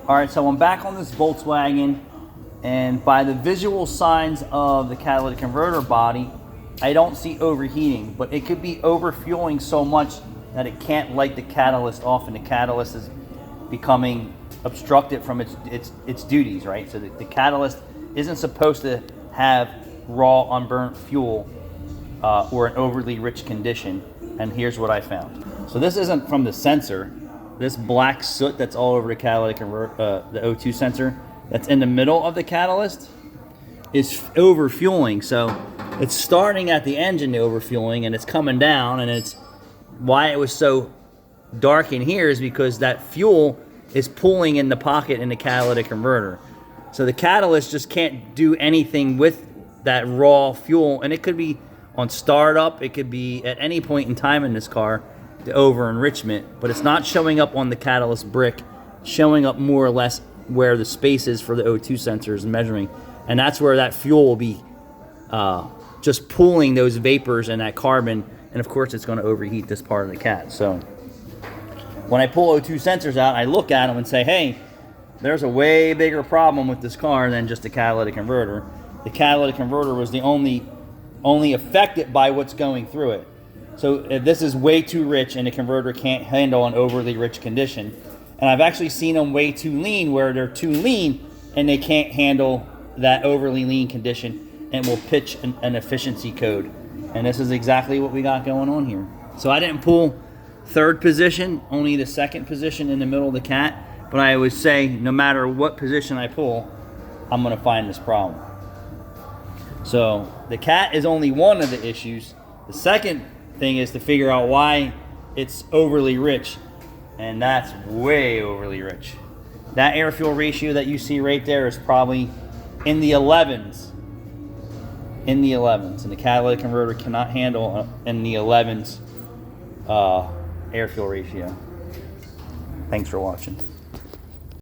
All right, so I'm back on this Volkswagen, and by the visual signs of the catalytic converter body, I don't see overheating, but it could be overfueling so much that it can't light the catalyst off, and the catalyst is becoming obstructed from its duties, right? So the catalyst isn't supposed to have raw unburnt fuel or an overly rich condition, and here's what I found. So this isn't from the sensor. This black soot that's all over the catalytic converter, the O2 sensor, that's in the middle of the catalyst, is overfueling. So it's starting at the engine, the overfueling, and it's coming down, and it's why it was so dark in here is because that fuel is pulling in the pocket in the catalytic converter. So the catalyst just can't do anything with that raw fuel, and it could be on startup, it could be at any point in time in this car, the over enrichment, but it's not showing up on the catalyst brick, showing up more or less where the space is for the O2 sensors measuring, and that's where that fuel will be just pulling those vapors and that carbon, and of course it's going to overheat this part of the cat. So when I pull O2 sensors out, I look at them and say, hey, there's a way bigger problem with this car than just the catalytic converter. The catalytic converter was the only affected by what's going through it. So if this is way too rich and the converter can't handle an overly rich condition. And I've actually seen them way too lean where they're too lean and they can't handle that overly lean condition and will pitch an efficiency code. And this is exactly what we got going on here. So I didn't pull third position, only the second position in the middle of the cat. But I always say no matter what position I pull, I'm going to find this problem. So the cat is only one of the issues. The second thing is to figure out why it's overly rich, and that's way overly rich. That air fuel ratio that you see right there is probably in the 11s. And the catalytic converter cannot handle in the 11s air fuel ratio. Thanks for watching.